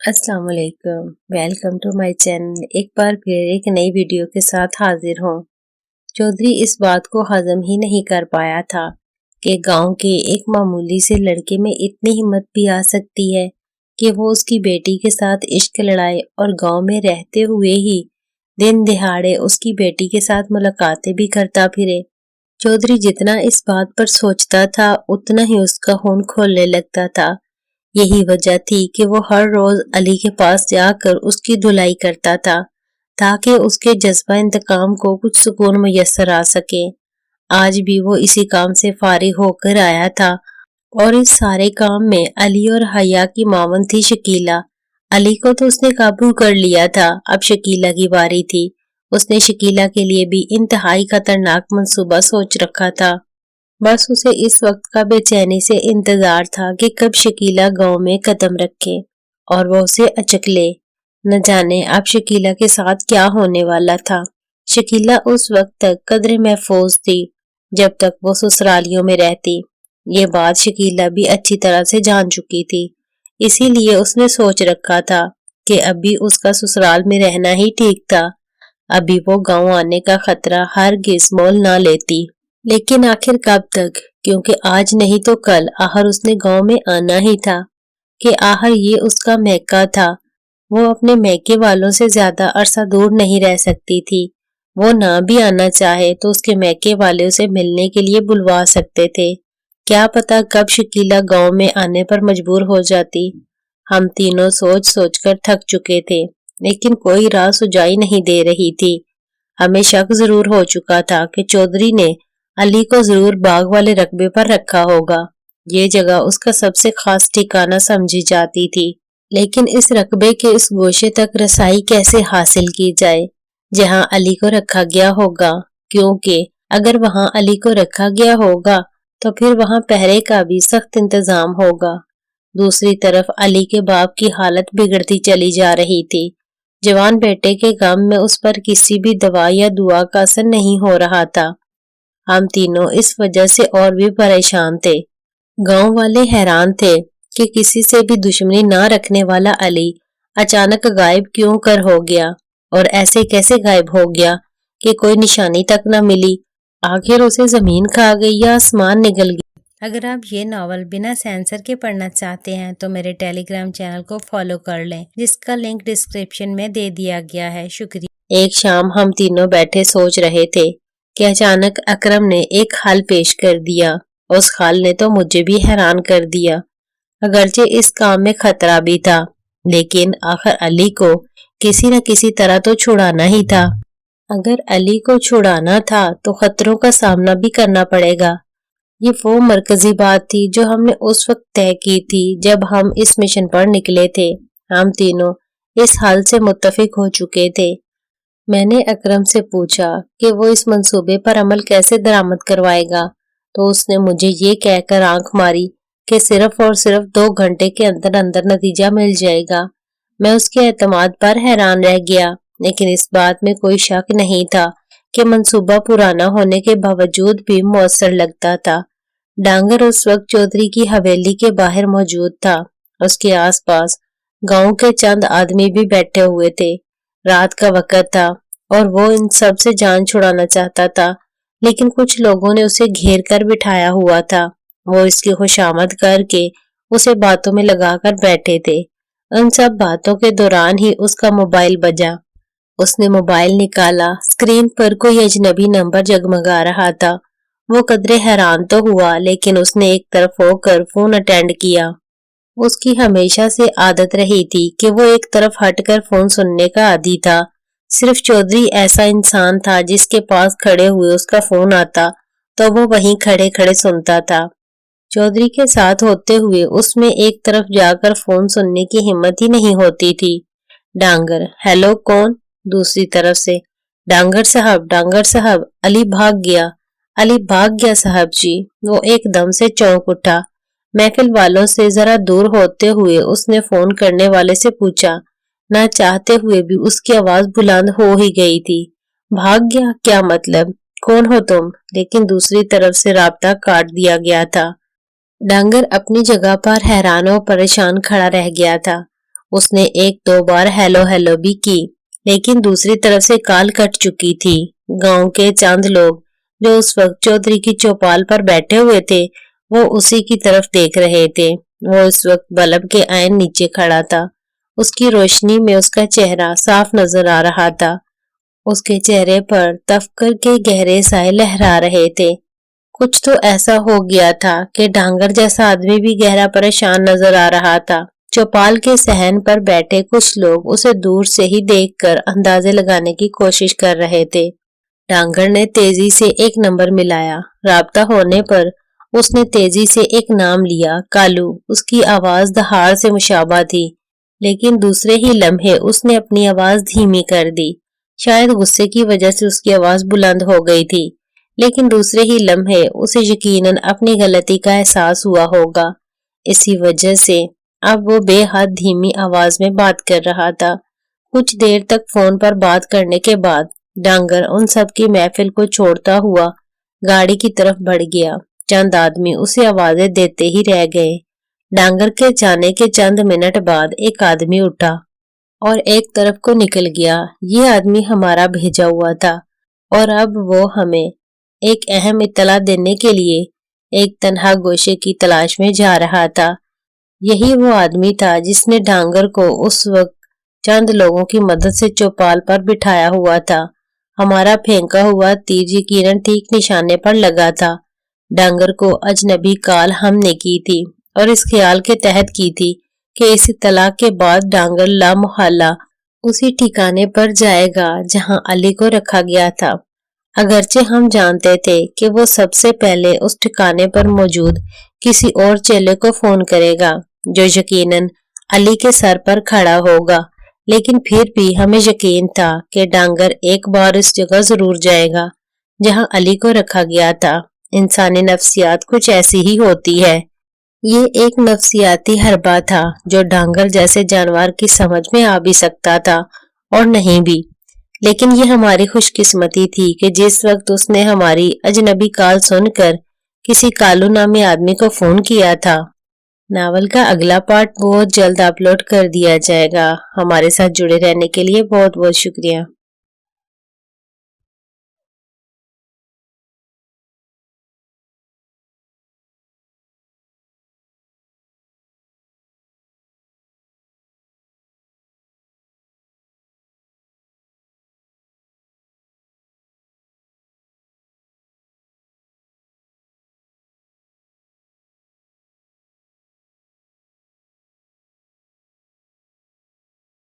अस्सलाम वालेकुम, welcome to my channel. एक बार फिर एक नई वीडियो के साथ हाजिर हूँ। चौधरी इस बात को हजम ही नहीं कर पाया था कि गांव के एक मामूली से लड़के में इतनी हिम्मत भी आ सकती है कि वो उसकी बेटी के साथ इश्क लड़ाए और गांव में रहते हुए ही दिन दिहाड़े उसकी बेटी के साथ मुलाकातें भी करता फिरे। चौधरी जितना इस बात पर सोचता था उतना ही उसका खून खौलने लगता था। यही वजह थी कि वो हर रोज अली के पास जाकर उसकी धुलाई करता था ताकि उसके जज्बा इंतकाम को कुछ सुकून मुयस्सर आ सके। आज भी वो इसी काम से फारिग होकर आया था और इस सारे काम में अली और हया की मावन थी शकीला। अली को तो उसने काबू कर लिया था, अब शकीला की बारी थी। उसने शकीला के लिए भी इंतहाई खतरनाक मंसूबा सोच रखा था। बस उसे इस वक्त का बेचैनी से इंतजार था कि कब शकीला गांव में कदम रखे और वो उसे अचक ले। न जाने अब शकीला के साथ क्या होने वाला था। शकीला उस वक्त तक कदरे महफूज थी जब तक वो ससुरालियों में रहती। ये बात शकीला भी अच्छी तरह से जान चुकी थी, इसीलिए उसने सोच रखा था कि अभी उसका ससुराल में रहना ही ठीक था। अभी वो गांव आने का खतरा हरगिज़ मोल ना लेती। लेकिन आखिर कब तक, क्योंकि आज नहीं तो कल आहर उसने गांव में आना ही था कि आहर ये उसका मैका था। वो अपने मैके वालों से ज्यादा अरसा दूर नहीं रह सकती थी। वो ना भी आना चाहे तो उसके मैके वाले उसे मिलने के लिए बुलवा सकते थे। क्या पता कब शकीला गांव में आने पर मजबूर हो जाती। हम तीनों सोच सोच कर थक चुके थे, लेकिन कोई राह सुझाई नहीं दे रही थी। हमें शक जरूर हो चुका था कि चौधरी ने अली को जरूर बाग वाले रकबे पर रखा होगा। ये जगह उसका सबसे खास ठिकाना समझी जाती थी, लेकिन इस रकबे के इस गोशे तक रसाई कैसे हासिल की जाए जहां अली को रखा गया होगा, क्योंकि अगर वहां अली को रखा गया होगा तो फिर वहां पहरे का भी सख्त इंतजाम होगा। दूसरी तरफ अली के बाप की हालत बिगड़ती चली जा रही थी। जवान बेटे के गम में उस पर किसी भी दवा या दुआ का असर नहीं हो रहा था। हम तीनों इस वजह से और भी परेशान थे। गांव वाले हैरान थे कि किसी से भी दुश्मनी ना रखने वाला अली अचानक गायब क्यों कर हो गया, और ऐसे कैसे गायब हो गया कि कोई निशानी तक न मिली। आखिर उसे जमीन खा गई या आसमान निगल गया। अगर आप ये नावल बिना सेंसर के पढ़ना चाहते हैं तो मेरे टेलीग्राम चैनल को फॉलो कर लें, जिसका लिंक डिस्क्रिप्शन में दे दिया गया है। शुक्रिया। एक शाम हम तीनों बैठे सोच रहे थे कि अचानक अकरम ने एक हल पेश कर दिया। उस हल ने तो मुझे भी हैरान कर दिया। अगरचे इस काम में खतरा भी था, लेकिन आखिर अली को किसी न किसी तरह तो छुड़ाना ही था। अगर अली को छुड़ाना था तो खतरों का सामना भी करना पड़ेगा। ये वो मरकजी बात थी जो हमने उस वक्त तय की थी जब हम इस मिशन पर निकले थे। हम तीनों इस हाल से मुत्तफिक हो चुके थे। मैंने अकरम से पूछा कि वो इस मंसूबे पर अमल कैसे दरामद करवाएगा, तो उसने मुझे ये कहकर आंख मारी कि सिर्फ और सिर्फ 2 घंटे के अंदर अंदर नतीजा मिल जाएगा। मैं उसके एतमाद पर हैरान रह गया, लेकिन इस बात में कोई शक नहीं था कि मंसूबा पुराना होने के बावजूद भी मौसर लगता था। डांगर उस वक्त चौधरी की हवेली के बाहर मौजूद था। उसके आसपास गांव के चंद आदमी भी बैठे हुए थे। रात का वक्त था और वो इन सब से जान छुड़ाना चाहता था, लेकिन कुछ लोगों ने उसे घेर कर बिठाया हुआ था। वो इसकी खुशामद करके उसे बातों में लगाकर बैठे थे। उन सब बातों के दौरान ही उसका मोबाइल बजा। उसने मोबाइल निकाला। स्क्रीन पर कोई अजनबी नंबर जगमगा रहा था। वो कदरे हैरान तो हुआ, लेकिन उसने एक तरफ होकर फोन अटेंड किया। उसकी हमेशा से आदत रही थी कि वो एक तरफ हटकर फोन सुनने का आदी था। सिर्फ चौधरी ऐसा इंसान था जिसके पास खड़े हुए उसका फोन आता तो वो वहीं खड़े खड़े सुनता था। चौधरी के साथ होते हुए उसमें एक तरफ जाकर फोन सुनने की हिम्मत ही नहीं होती थी। डांगर, हेलो कौन? दूसरी तरफ से, डांगर साहब, अली भाग गया साहब जी। वो एकदम से चौंक उठा। महफिल वालों से जरा दूर होते हुए उसने फोन करने वाले से पूछा। ना चाहते हुए भी उसकी आवाज बुलंद हो ही गई थी। भाग गया? क्या मतलब? कौन हो तुम? लेकिन दूसरी तरफ से राब्ता काट दिया गया था। डांगर अपनी जगह पर हैरान और परेशान खड़ा रह गया था। اس نے ایک دو بار ہیلو ہیلو بھی کی، لیکن دوسری طرف سے کال کٹ چکی تھی۔ گاؤں کے چند لوگ جو اس وقت چودھری کی چوپال پر بیٹھے ہوئے تھے وہ اسی کی طرف دیکھ رہے تھے۔ وہ اس وقت بلب کے عین نیچے کھڑا تھا۔ اس کی روشنی میں اس کا چہرہ صاف نظر آ رہا تھا۔ اس کے چہرے پر تفکر کے گہرے سائے لہرا رہے تھے۔ کچھ تو ایسا ہو گیا تھا کہ ڈانگر جیسا آدمی بھی گہرا پریشان نظر آ رہا تھا۔ چوپال کے صحن پر بیٹھے کچھ لوگ اسے دور سے ہی دیکھ کر اندازے لگانے کی کوشش کر رہے تھے۔ ڈانگر نے تیزی سے ایک نمبر ملایا۔ رابطہ ہونے پر اس نے تیزی سے ایک نام لیا، کالو۔ اس کی آواز دہاڑ سے مشابہ تھی، لیکن دوسرے ہی لمحے اس نے اپنی آواز دھیمی کر دی۔ شاید غصے کی وجہ سے اس کی آواز بلند ہو گئی تھی، لیکن دوسرے ہی لمحے اسے یقیناً اپنی غلطی کا احساس ہوا ہوگا۔ اسی وجہ سے اب وہ بے حد دھیمی آواز میں بات کر رہا تھا۔ کچھ دیر تک فون پر بات کرنے کے بعد ڈانگر ان سب کی محفل کو چھوڑتا ہوا گاڑی کی طرف بڑھ گیا۔ چند آدمی اسے آوازیں دیتے ہی رہ گئے۔ ڈانگر کے جانے کے چند منٹ بعد ایک آدمی اٹھا اور ایک طرف کو نکل گیا۔ یہ آدمی ہمارا بھیجا ہوا تھا اور اب وہ ہمیں ایک اہم اطلاع دینے کے لیے ایک تنہا گوشے کی تلاش میں جا رہا تھا۔ یہی وہ آدمی تھا جس نے ڈانگر کو اس وقت چند لوگوں کی مدد سے چوپال پر بٹھایا ہوا تھا۔ ہمارا پھینکا ہوا تیر یقیناً ٹھیک نشانے پر لگا تھا۔ ڈانگر کو اجنبی کال ہم نے کی تھی اور اس خیال کے تحت کی تھی کہ اس اطلاع کے بعد ڈانگر لامحالہ اسی ٹھکانے پر جائے گا جہاں علی کو رکھا گیا تھا، اگرچہ ہم جانتے تھے کہ وہ سب سے پہلے اس ٹھکانے پر موجود کسی اور چیلے کو فون کرے گا جو یقیناً علی کے سر پر کھڑا ہوگا، لیکن پھر بھی ہمیں یقین تھا کہ ڈانگر ایک بار اس جگہ ضرور جائے گا جہاں علی کو رکھا گیا تھا۔ انسانی نفسیات کچھ ایسی ہی ہوتی ہے۔ یہ ایک نفسیاتی حربہ تھا جو ڈانگر جیسے جانور کی سمجھ میں آ بھی سکتا تھا اور نہیں بھی، لیکن یہ ہماری خوش قسمتی تھی کہ جس وقت اس نے ہماری اجنبی کال سن کر کسی کالو نامی آدمی کو فون کیا تھا۔ ناول کا اگلا پارٹ بہت جلد اپلوڈ کر دیا جائے گا۔ ہمارے ساتھ جڑے رہنے کے لیے بہت بہت شکریہ۔